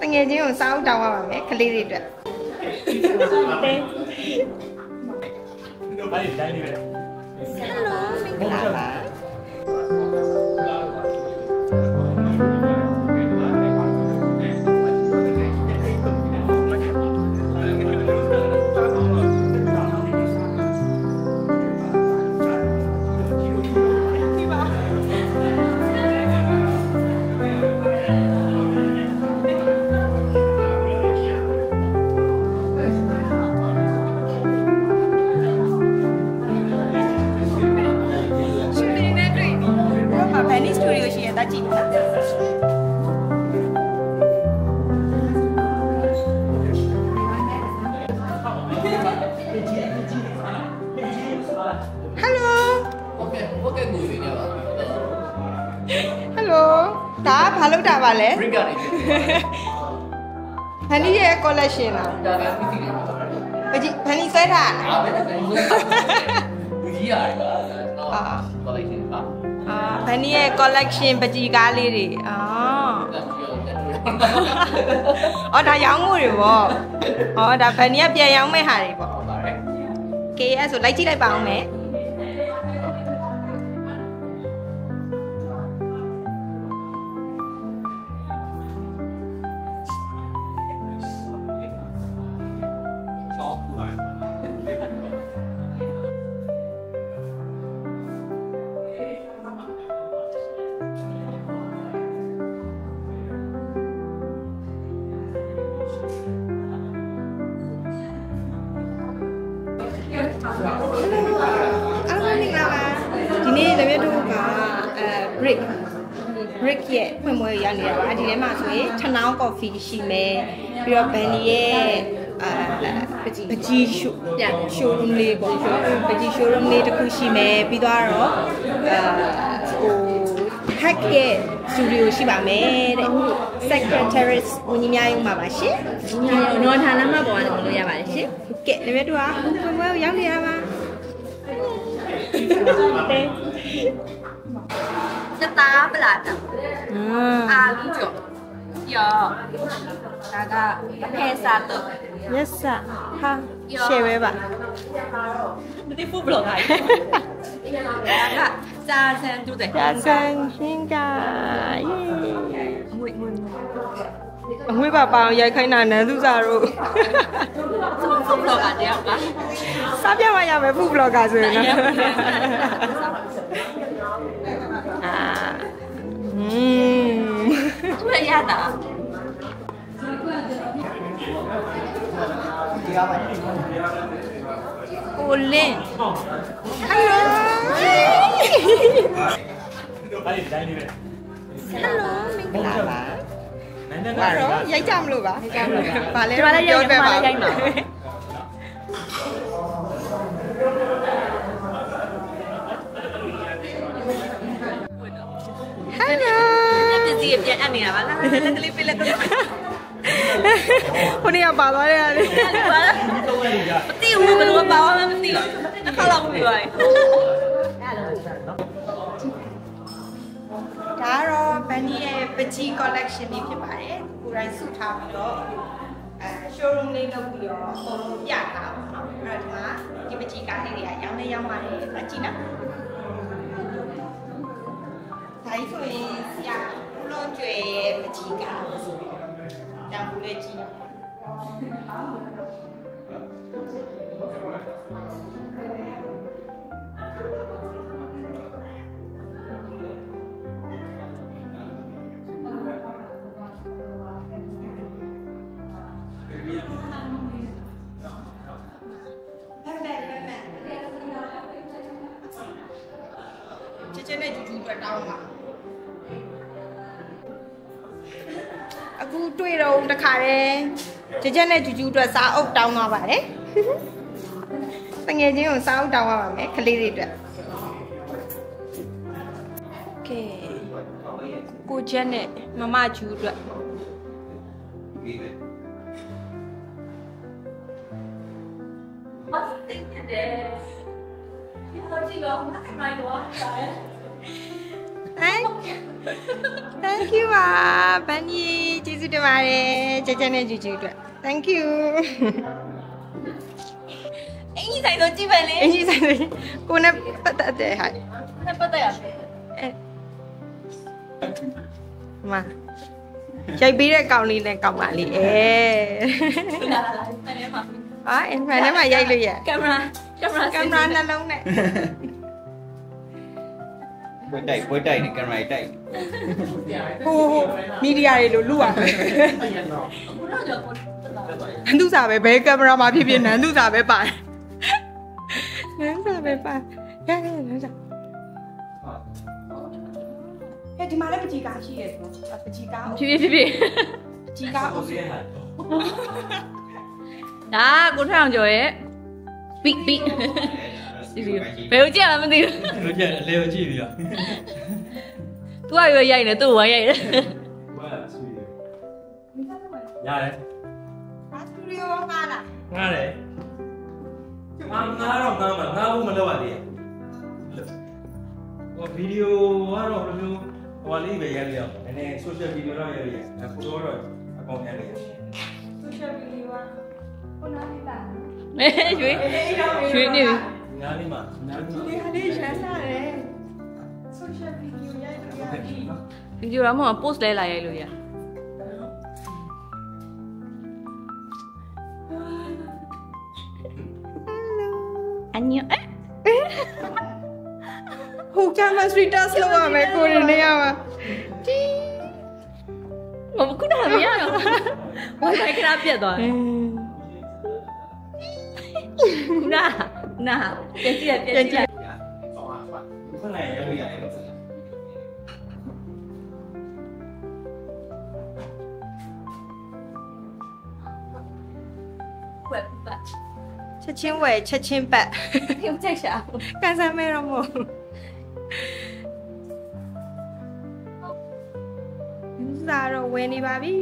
တငယ်ချင်းကိုစားဦးတောင်းရပါမယ်ကလေးတွေအတွက် Hello မင်္ဂလာပါ Hello ဒါဘာလုပ်တာပါလဲ Honey ရဲ့ collection လားဘကြီး Honey ဆွဲထားတာကြီးရတယ်ပါ collection ပါHoney ရဲ့ collection ပကြီးကားလေးတွေအော်ဒါရောင်းမှုတွေပေါ့အော်ဒါ Honey ကပြန်ရောင်းမဲ့ဟာတွေပေါ့ကဲအဲ့ဆိုလိုက်ကြည့်လိုက်ပါအောင်မယ်ဒီနေ့တပည့်တို့ကbrick ရဲ့ဖွင့်ပွဲရနေတာပါဒီထဲမှာဆိုရင်ထနောင်း coffee ရှိမယ်ပြီးတော့ Benny ရဲ့ပကြီး showroom လေးပေါ့ပကြီး showroom လေးတစ်ခုရှိမယ်ပြီးတော့hack ရဲ့ studio ရှိပါမယ်တဲ့ secretary ဝန်ကြီးများရုံးမှာပါရှင်နော်ဌာနမှာပေါ်ကနေလို့ရပါတယ်ရှင်ကဲတပည့်တို့ကဖွင့်ပွဲကိုရောက်နေတာပါจะตาเปล่าจ้ะลูกจบยอแล้วก็เพศาตุyes ค่ะเชเวบะไม่ได้พูดบล็อกไงแล้วก็จาเซนดูแต่จาเซนชิงกาငွေပါပေါင်းရိုက်ခိုင်းတာနန်းစုစာတို့ဖုဘလော့ဂါတယောက်ကစားပြမရမယ်ဖုဘလော့ဂါဆိုရင်နော်သူရရတာကိုလင်းဟယ်လိုအဲ့ဒီတိုင်းနေပဲဟယ်လိုမင်္ဂလာပါဘာတော့ရိုက်ကြမလို့ပါဘာလဲပြောပြပါရိုက်မှာHello ပစ္စည်းပြန်အပ်နေတာပါလားလက်ကလေးပေးလက်ကလေးခုနကပါသွားရတယ်မသိဘူးဘယ်လိုပါသွားမှမသိဘူးတစ်ခါလောက်ပြီးသွားတယ်ဒါတော့ Benny ရဲ့ပကြီး collection လေးဖြစ်ပါတယ်ကိုယ်တိုင်စုထားပြီးတော့showroom လေးလုပ်ပြီးတော့အကုန်လုံးပြထားပါတော့အဲ့ဒါဒီပကြီးကားလေးတွေကရောင်းနေရောင်းပါတယ်အကြည့်နော်ဒါဆိုရင်ဆရာဦးလုံးကျွေရဲ့ပကြီးကားတောင်ဘူးလေးကြည့်နော်ကျင်းနဲ့ကျူးကျူးအတွက်တောင်းပါအခုတွေ့တော့တခါတည်းကျင်းနဲ့ကျူးကျူးအတွက်စားအုပ်တောင်းသွားပါတယ်တငယ်ချင်းကိုစားအုပ်တောင်းရပါမယ်ကလေးတွေအတွက်ကဲကိုကျင်းနဲ့မမကျူးအတွက် Thank you ပါဘန်နီကျေးဇူးတင်ပါတယ်ကြကြနဲ့ကြူအတွက် Thank you အင်ကြီးဆိုင်တော့ကြည့်ပါလေအင်ကြီးဆိုင်ကိုနဲ့ပတ်သက်တယ်ဟာနဲ့ပတ်သက်ရမရိုက်ပေးတဲ့ကောင်လေးနဲ့ကောက်ပါလေလာမှန်တယ်မှာဟာအင်ဖန်ထဲမှာရိုက်လို့ရကင်မရာနှလုံးနဲ့ပွဲတိုက်နေကင်မရာတိုက်ဟိုမီဒီယာတွေလို့လူရမယ်နန်းသူစာပဲဘယ်ကင်မရာမှာဖြစ်ဖြစ်နန်းသူစာပဲပါတယ်နန်းစာပဲပါရနန်းစာဒီမှာလည်းပကြီးကားရှိတယ်ဆိုတော့ပကြီးကားဖြစ်ပကြီးကားဒါကိုထောင်ကျော်ရဲ့ဘိဘယ်လိုကြည့်ရမသိဘူးဘယ်လိုကြည့်အလဲကိုကြည့်ပြီးတော့ तू ကရွေးရိုက်နေသူ့ဝိုင်းရိုက်တယ်ရတယ်ဘာစတူဒီယိုငါလားငါတယ်ငါတော့ငါဘူးမလုပ်ရသေးဘူးဗီဒီယိုကတော့ဘယ်လိုဟိုလေးပဲရိုက်ရအောင်နည်းနည်း social video တော့ရိုက်ရအောင်ဖိုတိုတော့အကောင်ရိုက်ရအောင် social video ကခုနကတာရွှေနေပြီနားလေးမှာဒီဟာလေးရမ်းလာတယ် social video ရိုက်လို့ရပြီဗီဒီယိုတော့မဟုတ် post လဲလာရိုက်လို့ရအန်ညဟိုကမှ street dance လုပ်ရမယ်ကိုရနေရပါဒီမကူတာမရတော့ wifi ကပြတ်သွားနာပြန်ကြည့်ခဏရရချက်ချင်းဝယ်ချက်ချင်းပတ်ပြုတ်ချက်ရှာကန်ဆယ်မဲတော့မဟုတ်ဘူးစားတော့ဝယ်နေပါပြီ